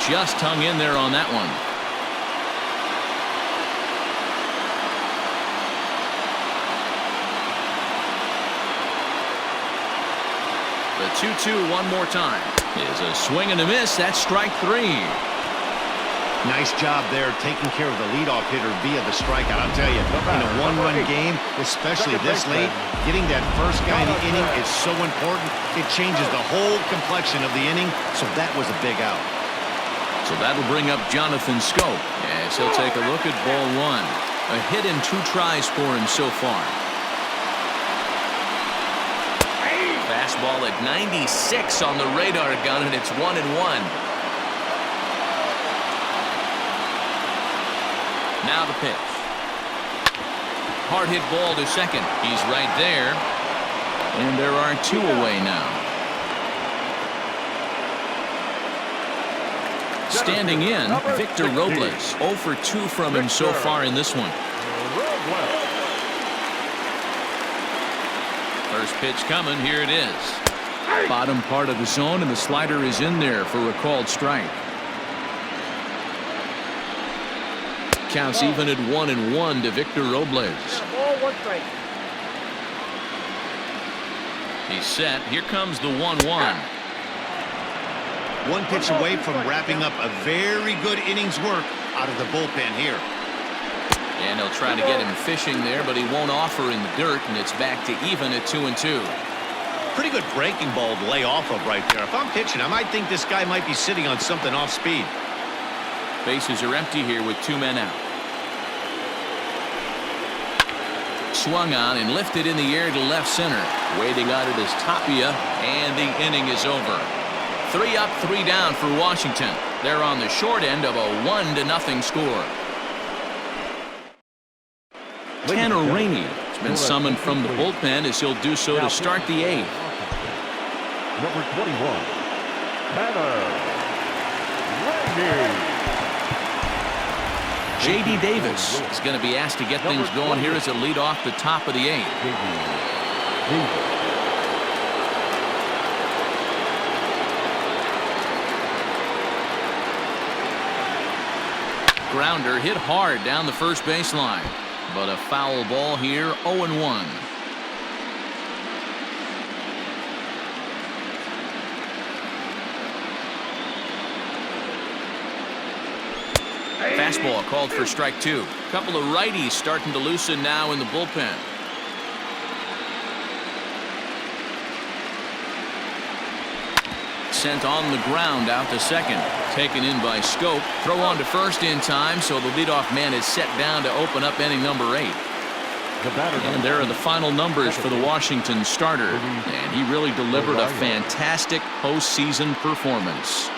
Speaker 1: Just hung in there on that one. The 2-2 one more time is a swing and a miss. That's strike 3.
Speaker 3: Nice job there taking care of the leadoff hitter via the strikeout. I'll tell you, in a one-run game, especially this late, getting that first guy in the inning is so important. It changes the whole complexion of the inning, so that was a big out.
Speaker 1: So that'll bring up Jonathan Scope as he'll take a look at ball 1. A hit and 2 tries for him so far. Fastball at 96 on the radar gun, and it's 1-1. Now the pitch. Hard hit ball to second. He's right there. And there are 2 away now. Standing in, Victor Robles. 0 for 2 from him so far in this one. First pitch coming. Here it is. Bottom part of the zone, and the slider is in there for a called strike. Counts even at 1-1 to Victor Robles. He's set. Here comes the 1-1.
Speaker 3: One pitch away from wrapping up a very good innings work out of the bullpen here.
Speaker 1: And he'll try to get him fishing there, but he won't offer in the dirt, and it's back to even at 2-2.
Speaker 3: Pretty good breaking ball to lay off of right there. If I'm pitching, I might think this guy might be sitting on something off speed.
Speaker 1: Bases are empty here with 2 men out. Swung on and lifted in the air to left center. Waiting on it is Tapia, and the inning is over. 3 up, 3 down for Washington. They're on the short end of a 1-0 score. Tanner Rainey has been summoned from the bullpen as he'll do so to start the 8th.
Speaker 2: Number 21, Tanner Rainey.
Speaker 1: J.D. Davis is going to be asked to get things going here as a lead off the top of the 8th. Grounder hit hard down the first baseline, but a foul ball here. 0-1. Fastball called for strike 2. A couple of righties starting to loosen now in the bullpen. Sent on the ground out to second. Taken in by Scope. Throw on to first in time, so the leadoff man is set down to open up inning number 8. And there are the final numbers for the Washington starter. And he really delivered a fantastic postseason performance.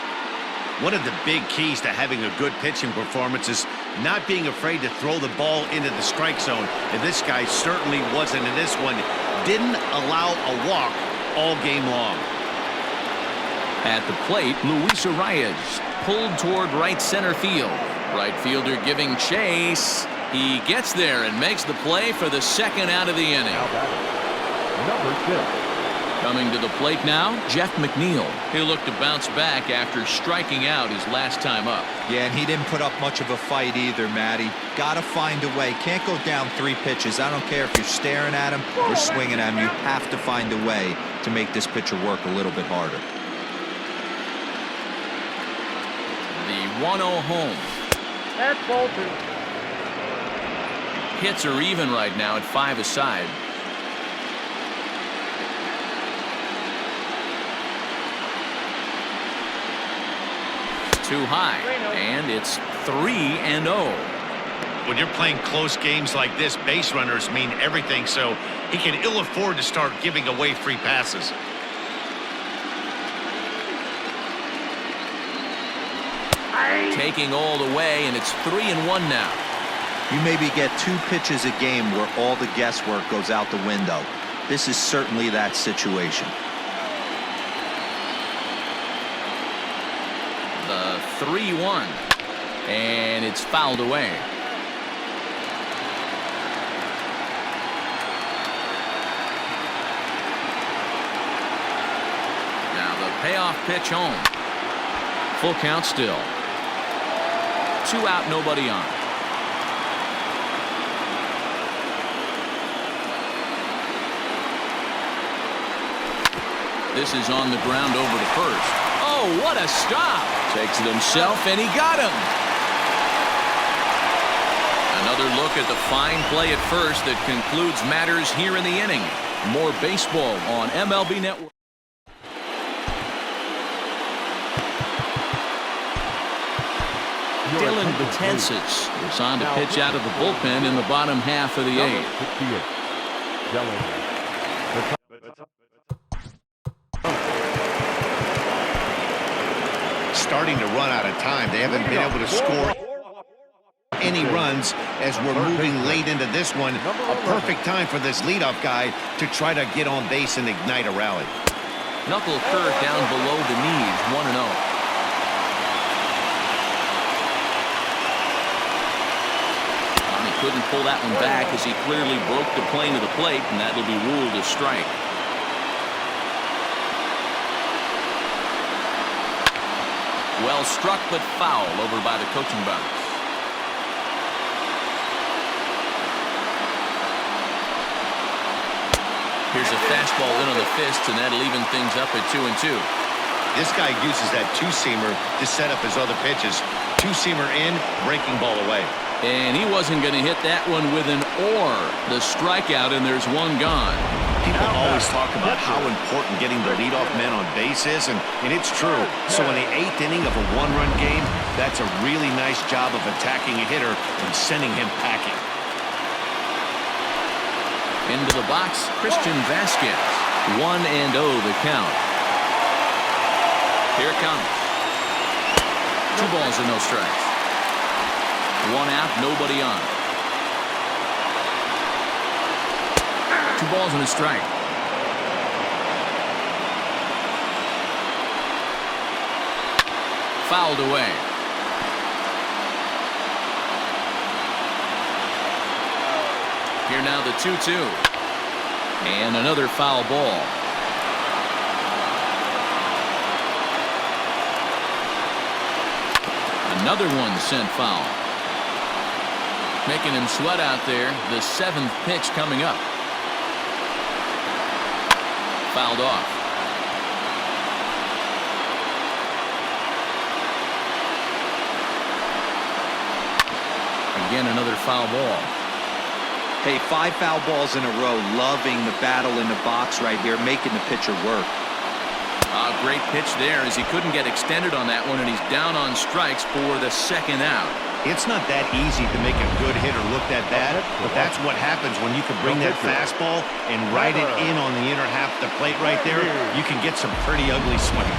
Speaker 3: One of the big keys to having a good pitching performance is not being afraid to throw the ball into the strike zone. And this guy certainly wasn't in this one. Didn't allow a walk all game long.
Speaker 1: At the plate, Luis Arias pulled toward right center field. Right fielder giving chase. He gets there and makes the play for the second out of the inning.
Speaker 2: Now batting, number 6.
Speaker 1: Coming to the plate now, Jeff McNeil. He'll look to bounce back after striking out his last time up.
Speaker 6: Yeah, and he didn't put up much of a fight either, Matty. Got to find a way. Can't go down 3 pitches. I don't care if you're staring at him or swinging at him. You have to find a way to make this pitcher work a little bit harder.
Speaker 1: The 1-0 home.
Speaker 5: That's ball 2.
Speaker 1: Hits are even right now at 5 aside. Too high, and it's 3-0.
Speaker 3: When you're playing close games like this, base runners mean everything, so he can ill afford to start giving away free passes.
Speaker 1: Taking all the way, and it's 3-1 now.
Speaker 6: You maybe get 2 pitches a game where all the guesswork goes out the window. This is certainly that situation.
Speaker 1: The 3-1, and it's fouled away. Now the payoff pitch home. Full count still. 2 out, nobody on. This is on the ground over to first. Oh, what a stop! Takes it himself, and he got him. Another look at the fine play at first that concludes matters here in the inning. More baseball on MLB Network. Dylan Betances is on to pitch out of the bullpen in the bottom half of the 8th.
Speaker 3: Starting to run out of time. They haven't been able to score any runs as we're moving late into this one. A perfect time for this leadoff guy to try to get on base and ignite a rally.
Speaker 1: Knuckle curve down below the knees, 1-0. Couldn't pull that one back as he clearly broke the plane of the plate, and that'll be ruled a strike. Well struck, but foul over by the coaching box. Here's a fastball in on the fist, and that'll even things up at 2-2.
Speaker 3: This guy uses that two-seamer to set up his other pitches. Two-seamer in, breaking ball away.
Speaker 1: And he wasn't going to hit that one with an or. The strikeout, and there's one gone.
Speaker 3: People always talk about how important getting the leadoff man on base is, and it's true. So in the 8th inning of a 1-run game, that's a really nice job of attacking a hitter and sending him packing.
Speaker 1: Into the box, Christian Vasquez. 1-0 the count. Here it comes. 2 balls and no strikes. 1 out, nobody on. 2 balls and a strike. Fouled away. Here now the 2-2. And another foul ball. Another one sent foul. Making him sweat out there. The 7th pitch coming up. Fouled off. Again, another foul ball.
Speaker 6: Hey, 5 foul balls in a row. Loving the battle in the box right here, making the pitcher work.
Speaker 1: Great pitch there as he couldn't get extended on that one, and he's down on strikes for the 2nd out.
Speaker 3: It's not that easy to make a good hitter look that bad, but that's what happens when you can bring that fastball and ride it in on the inner half of the plate right there. You can get some pretty ugly swings.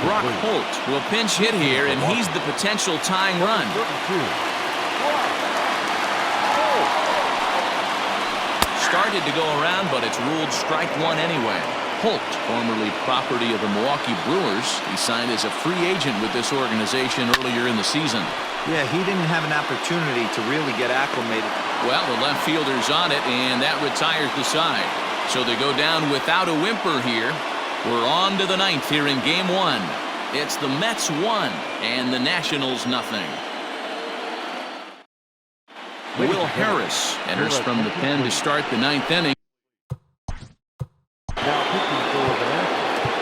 Speaker 1: Brock Holt will pinch hit here, and he's the potential tying run. Started to go around, but it's ruled strike 1 anyway. Holt, formerly property of the Milwaukee Brewers. He signed as a free agent with this organization earlier in the season.
Speaker 4: Yeah, he didn't have an opportunity to really get acclimated.
Speaker 1: Well, the left fielder's on it, and that retires the side. So they go down without a whimper here. We're on to the ninth here in Game 1. It's the Mets 1 and the Nationals nothing. Will Harris enters from the pen to start the ninth inning.
Speaker 2: Now pitching for the Nationals,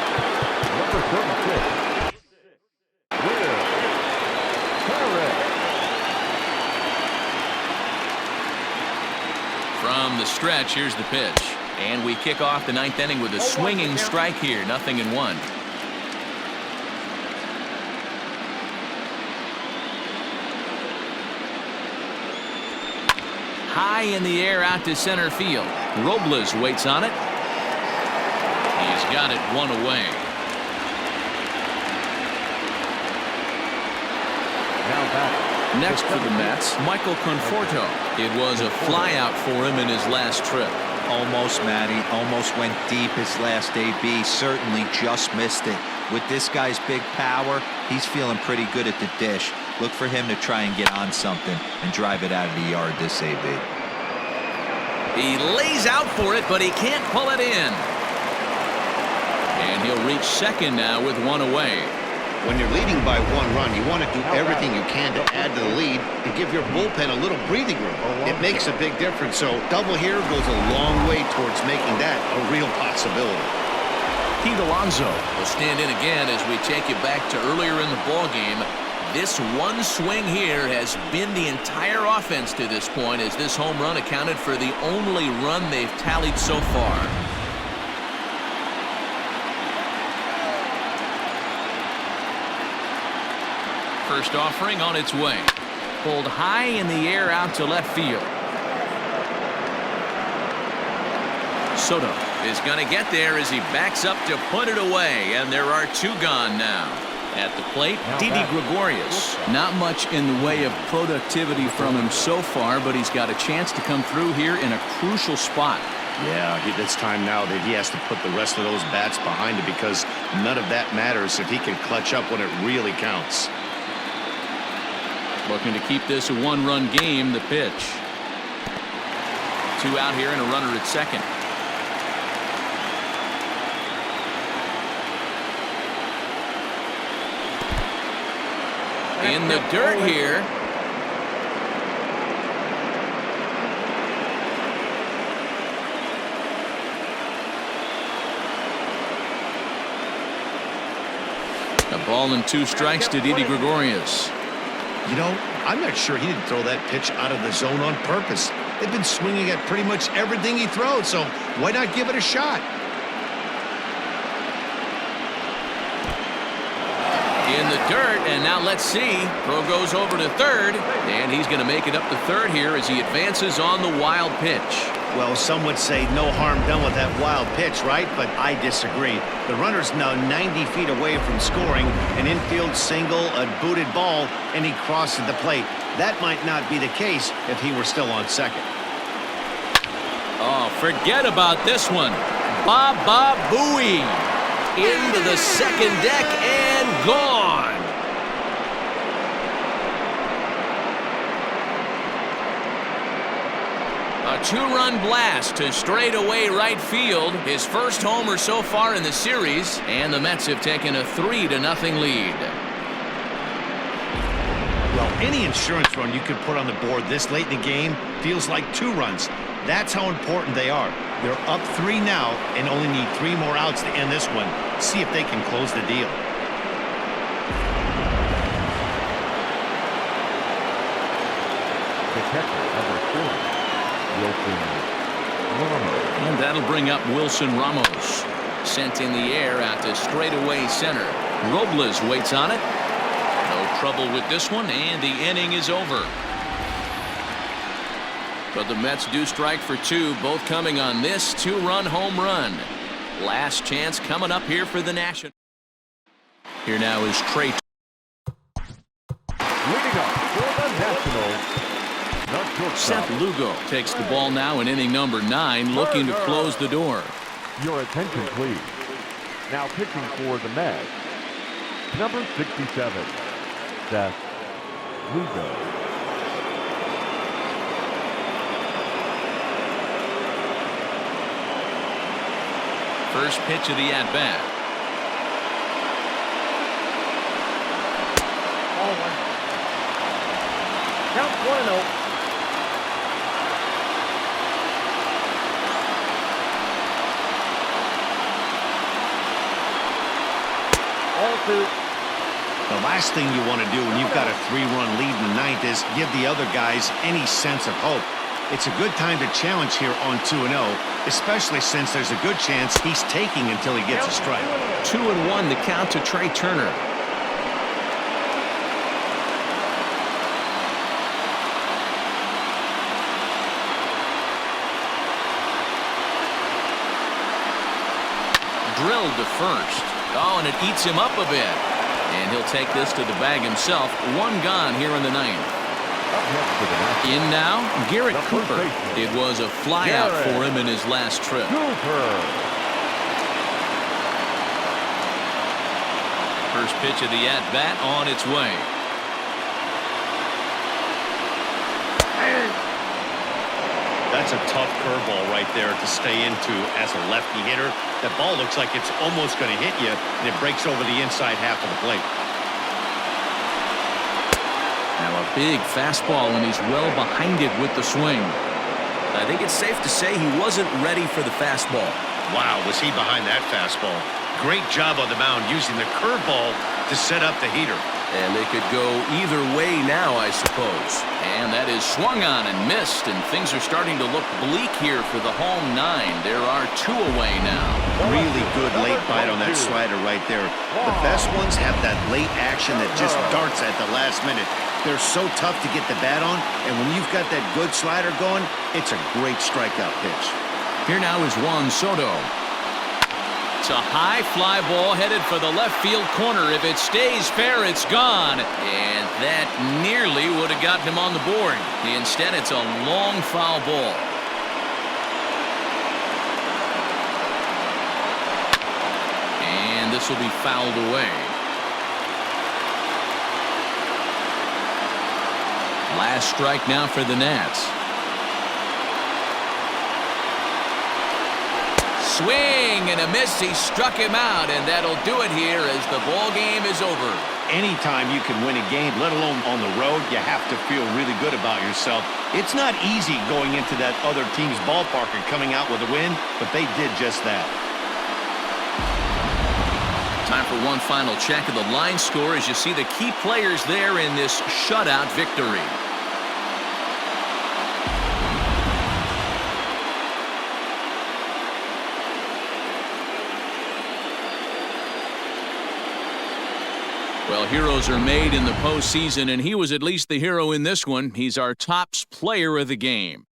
Speaker 2: number 36, Will Harris.
Speaker 1: From the stretch, here's the pitch. And we kick off the ninth inning with a swinging strike here, 0-1. High in the air out to center field. Robles waits on it. He's got it one away.
Speaker 2: Now back.
Speaker 1: Next for the Mets, Michael Conforto. It was a flyout for him in his last trip.
Speaker 4: Almost, Matty. Almost went deep his last AB. Certainly just missed it. With this guy's big power, he's feeling pretty good at the dish. Look for him to try and get on something and drive it out of the yard this AB.
Speaker 1: He lays out for it, but he can't pull it in. And he'll reach second now with one away.
Speaker 3: When you're leading by 1 run, you want to do everything you can to add to the lead and give your bullpen a little breathing room. It makes a big difference, so double here goes a long way towards making that a real possibility.
Speaker 1: Pete Alonso will stand in again as we take you back to earlier in the ballgame. This one swing here has been the entire offense to this point, as this home run accounted for the only run they've tallied so far. First offering on its way. Pulled high in the air out to left field. Soto is going to get there as he backs up to put it away, and there are 2 gone now. At the plate, Didi Gregorius. Not much in the way of productivity from him so far, but he's got a chance to come through here in a crucial spot.
Speaker 3: Yeah, it's time now that he has to put the rest of those bats behind him, because none of that matters if he can clutch up when it really counts.
Speaker 1: Looking to keep this a 1-run game, the pitch. 2 out here and a runner at second. In the dirt here. A ball and 2 strikes to Didi Gregorius.
Speaker 3: You know, I'm not sure he didn't throw that pitch out of the zone on purpose. They've been swinging at pretty much everything he throws, so why not give it a shot?
Speaker 1: In the dirt, and now let's see. Throw goes over to third, and he's going to make it up to third here as he advances on the wild pitch.
Speaker 3: Well, some would say no harm done with that wild pitch, right? But I disagree. The runner's now 90 feet away from scoring, an infield single, a booted ball, and he crosses the plate. That might not be the case if he were still on second.
Speaker 1: Oh, forget about this one. Baba Booey into the second deck and gone. A 2-run blast to straightaway right field. His first homer so far in the series, and the Mets have taken a 3-0 lead.
Speaker 3: Well, any insurance run you could put on the board this late in the game feels like 2 runs. That's how important they are. They're up 3 now and only need 3 more outs to end this one. See if they can close the deal.
Speaker 2: The catcher, number 40.
Speaker 1: And that'll bring up Wilson Ramos. Sent in the air out to straightaway center. Robles waits on it. No trouble with this one, and the inning is over. But the Mets do strike for 2, both coming on this 2-run home run. Last chance coming up here for the Nationals. Here now is Trey.
Speaker 2: Leading up for the Nationals,
Speaker 1: Seth Lugo takes the ball now in inning number 9, looking to close the door.
Speaker 2: Your attention, please. Now pitching for the Mets, number 67, Seth Lugo.
Speaker 1: First pitch of the at-bat.
Speaker 5: Ball one. Count 1-0. All two.
Speaker 3: The last thing you want to do when you've got a 3-run lead in the ninth is give the other guys any sense of hope. It's a good time to challenge here on 2-0, especially since there's a good chance he's taking until he gets a strike.
Speaker 1: 2-1 the count to Trey Turner. Drilled to first. Oh, and it eats him up a bit. And he'll take this to the bag himself. One gone here in the ninth. In now, Garrett Cooper. It was a flyout for him in his last trip. First pitch of the at-bat on its way.
Speaker 3: That's a tough curveball right there to stay into as a lefty hitter. That ball looks like it's almost going to hit you, and it breaks over the inside half of the plate.
Speaker 1: Now a big fastball, and he's well behind it with the swing. I think it's safe to say he wasn't ready for the fastball.
Speaker 3: Wow, was he behind that fastball. Great job on the mound using the curveball to set up the heater.
Speaker 1: And they could go either way now, I suppose. And that is swung on and missed, and things are starting to look bleak here for the home nine. There are two away now.
Speaker 3: Really good late bite on that slider right there. The best ones have that late action that just darts at the last minute. They're so tough to get the bat on, and when you've got that good slider going, it's a great strikeout pitch.
Speaker 1: Here now is Juan Soto. It's a high fly ball headed for the left field corner. If it stays fair, it's gone. And that nearly would have gotten him on the board. Instead, it's a long foul ball. And this will be fouled away. Last strike now for the Nats. Swing and a miss. He struck him out, and that'll do it here as the ball game is over.
Speaker 3: Anytime you can win a game, let alone on the road, you have to feel really good about yourself. It's not easy going into that other team's ballpark and coming out with a win, but they did just that.
Speaker 1: Time for one final check of the line score as you see the key players there in this shutout victory. Well, heroes are made in the postseason, and he was at least the hero in this one. He's our top player of the game.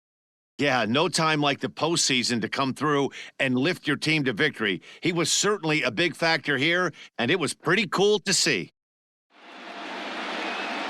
Speaker 3: Yeah, no time like the postseason to come through and lift your team to victory. He was certainly a big factor here, and it was pretty cool to see.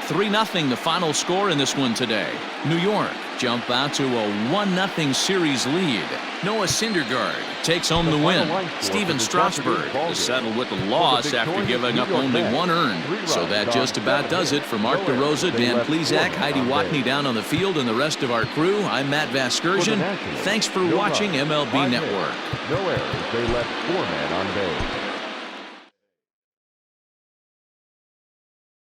Speaker 1: 3-0 the final score in this one today. New York jump out to a 1-0 series lead. Noah Syndergaard takes home the win. Steven Strasburg is settled with the loss after giving up only one earned. So that just about does it for Mark DeRosa, Dan Plesac, Heidi Watney down on the field, and the rest of our crew. I'm Matt Vasgersian. Thanks for watching MLB Network.
Speaker 2: No errors. They left 4 men on base.